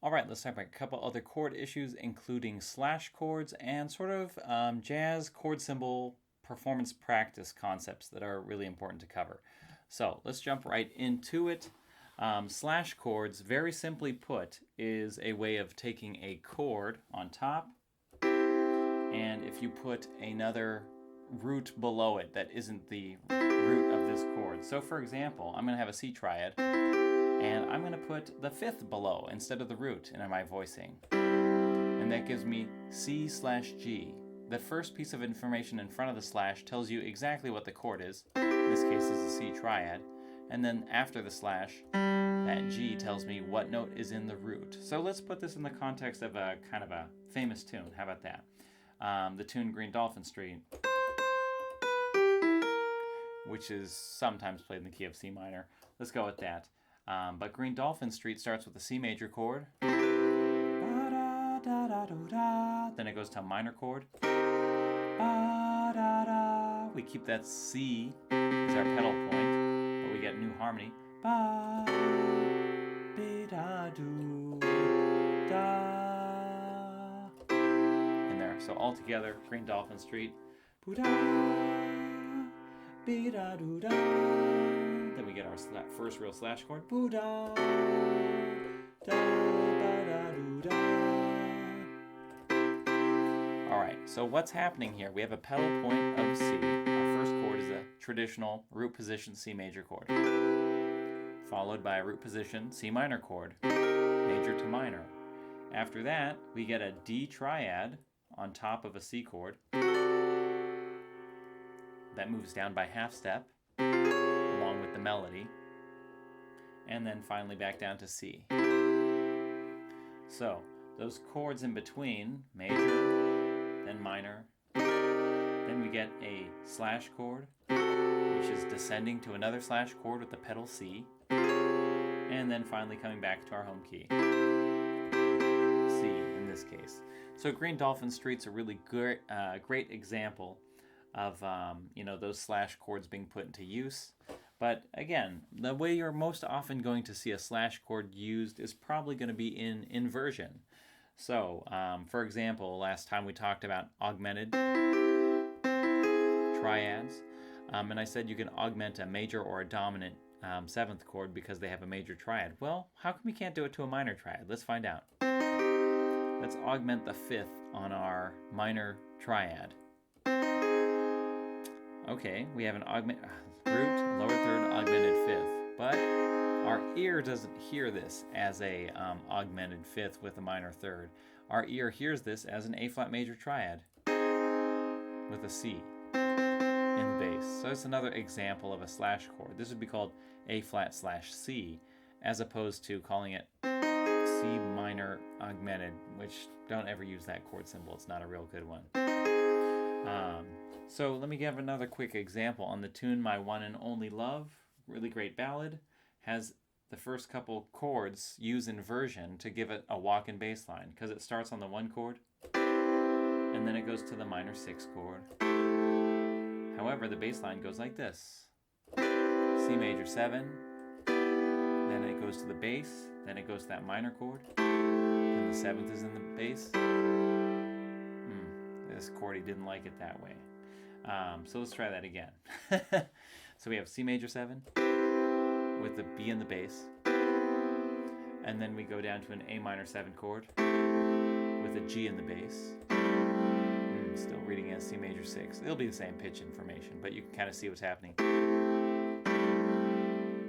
All right, let's talk about a couple other chord issues, including slash chords and sort of jazz chord symbol performance practice concepts that are really important to cover. So let's jump right into it. Slash chords, very simply put, is a way of taking a chord on top, and if you put another root below it that isn't the root of this chord. So for example, I'm going to have a C triad, and I'm going to put the fifth below instead of the root in my voicing. And that gives me C/G. The first piece of information in front of the slash tells you exactly what the chord is. In this case, it's a C triad. And then after the slash, that G tells me what note is in the root. So let's put this in the context of a kind of a famous tune. How about that? The tune Green Dolphin Street, which is sometimes played in the key of C minor. Let's go with that. But Green Dolphin Street starts with a C major chord. Then it goes to a minor chord. We keep that C as our pedal point, but we get new harmony. In there. So all together, Green Dolphin Street. Then we get our first real slash chord. Alright, so what's happening here? We have a pedal point of C. Our first chord is a traditional root position C major chord, followed by a root position C minor chord, major to minor. After that, we get a D triad on top of a C chord. That moves down by half step, along with the melody, and then finally back down to C. So, those chords in between, major, then minor, then we get a slash chord, which is descending to another slash chord with the pedal C, and then finally coming back to our home key, C in this case. So Green Dolphin Street's a really great example of those slash chords being put into use. But again, the way you're most often going to see a slash chord used is probably going to be in inversion. So, for example, last time we talked about augmented triads, and I said you can augment a major or a dominant seventh chord because they have a major triad. Well, how come we can't do it to a minor triad? Let's find out. Let's augment the fifth on our minor triad. Okay, we have an root, lower third, augmented fifth, but our ear doesn't hear this as a augmented fifth with a minor third. Our ear hears this as an A flat major triad with a C in the bass. So it's another example of a slash chord. This would be called A flat / C, as opposed to calling it C minor augmented, which don't ever use that chord symbol. It's not a real good one. So let me give another quick example. On the tune My One and Only Love, really great ballad, has the first couple chords use inversion to give it a walk-in bass line, because it starts on the 1 chord and then it goes to the minor 6 chord. However, the bass line goes like this: C major 7, then it goes to the bass, then it goes to that minor chord, then the 7th is in the bass. This chord, he didn't like it that way. So let's try that again. So we have C major 7 with the B in the bass, and then we go down to an A minor 7 chord with a G in the bass. Still reading as C major 6. It'll be the same pitch information, but you can kind of see what's happening.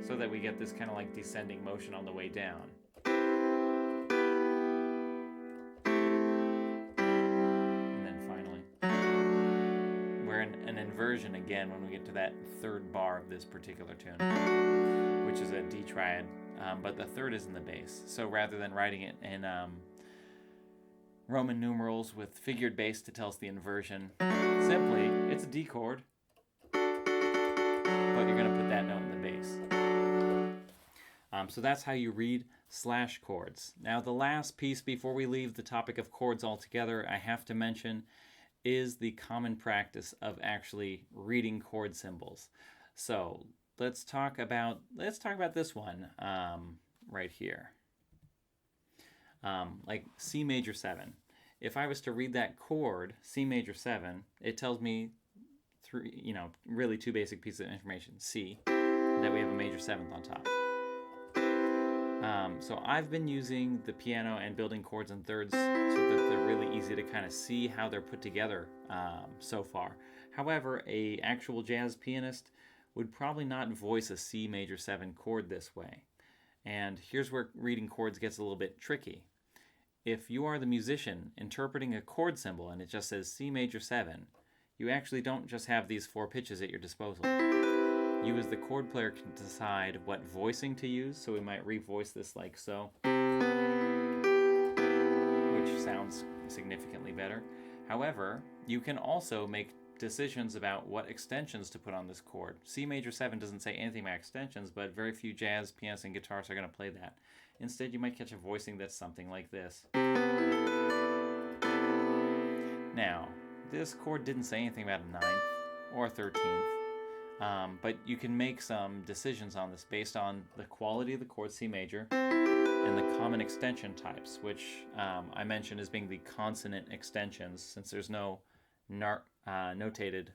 So that we get this kind of like descending motion on the way down. An inversion again when we get to that third bar of this particular tune, which is a D triad, but the third is in the bass. So rather than writing it in Roman numerals with figured bass to tell us the inversion, simply it's a D chord, but you're going to put that note in the bass. So that's how you read slash chords. Now the last piece before we leave the topic of chords altogether, I have to mention is the common practice of actually reading chord symbols. So let's talk about this one right here. like C major 7. If I was to read that chord, C major 7, it tells me really two basic pieces of information. C, that we have a major 7th on top. So I've been using the piano and building chords in thirds so that they're really easy to kind of see how they're put together so far. However, a actual jazz pianist would probably not voice a C major 7 chord this way. And here's where reading chords gets a little bit tricky. If you are the musician interpreting a chord symbol and it just says C major 7, you actually don't just have these 4 pitches at your disposal. You as the chord player can decide what voicing to use, so we might revoice this like so, which sounds significantly better. However, you can also make decisions about what extensions to put on this chord. C major 7 doesn't say anything about extensions, but very few jazz pianists and guitarists are going to play that. Instead, you might catch a voicing that's something like this. Now, this chord didn't say anything about a 9th or a 13th, but you can make some decisions on this based on the quality of the chord C major and the common extension types, which I mentioned as being the consonant extensions, since there's no notated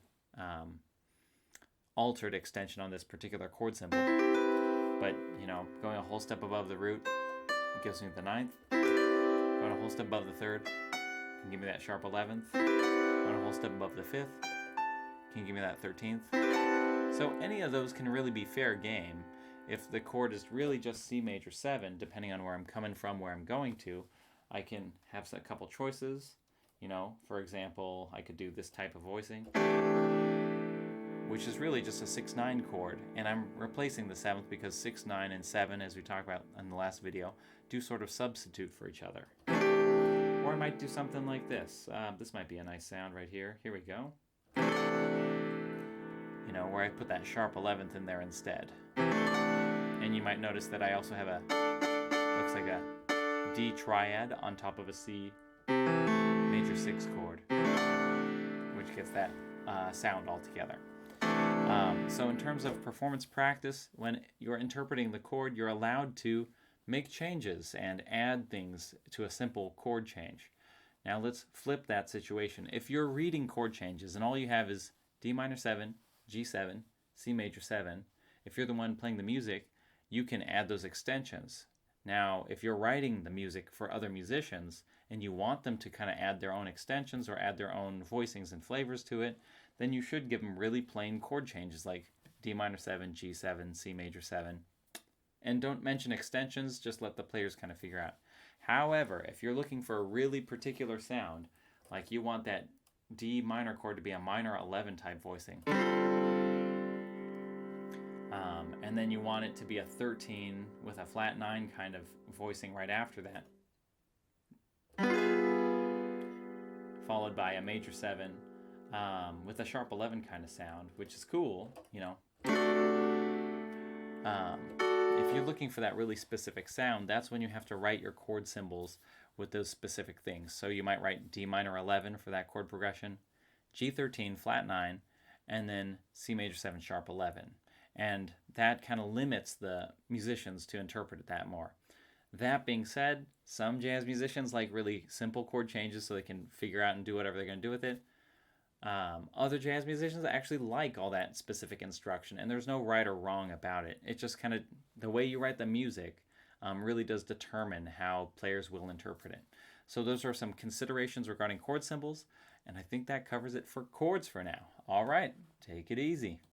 altered extension on this particular chord symbol. But, going a whole step above the root gives me the 9th. Going a whole step above the 3rd can give me that sharp 11th. Going a whole step above the 5th can give me that 13th. So any of those can really be fair game. If the chord is really just C major 7, depending on where I'm coming from, where I'm going to, I can have a couple choices. For example, I could do this type of voicing, which is really just a 6-9 chord, and I'm replacing the 7th because 6, 9, and 7, as we talked about in the last video, do sort of substitute for each other. Or I might do something like this. This might be a nice sound right here. Here we go. Where I put that sharp 11th in there instead. And you might notice that I also have looks like a D triad on top of a C major 6 chord, which gets that sound all together. So in terms of performance practice, when you're interpreting the chord, you're allowed to make changes and add things to a simple chord change. Now let's flip that situation. If you're reading chord changes and all you have is D minor 7, G7, C major 7, if you're the one playing the music, you can add those extensions. Now, if you're writing the music for other musicians and you want them to kind of add their own extensions or add their own voicings and flavors to it, then you should give them really plain chord changes like D minor 7, G7, C major 7. And don't mention extensions, just let the players kind of figure out. However, if you're looking for a really particular sound, like you want that D minor chord to be a minor 11 type voicing, and then you want it to be a 13 with a flat 9 kind of voicing right after that, followed by a major 7 with a sharp 11 kind of sound, which is cool, If you're looking for that really specific sound, that's when you have to write your chord symbols with those specific things. So you might write D minor 11 for that chord progression, G13 flat 9, and then C major 7 sharp 11. And that kind of limits the musicians to interpret it that more. That being said, some jazz musicians like really simple chord changes so they can figure out and do whatever they're going to do with it. Other jazz musicians actually like all that specific instruction, and there's no right or wrong about it. It's just kind of the way you write the music really does determine how players will interpret it. So those are some considerations regarding chord symbols, and I think that covers it for chords for now. All right, take it easy.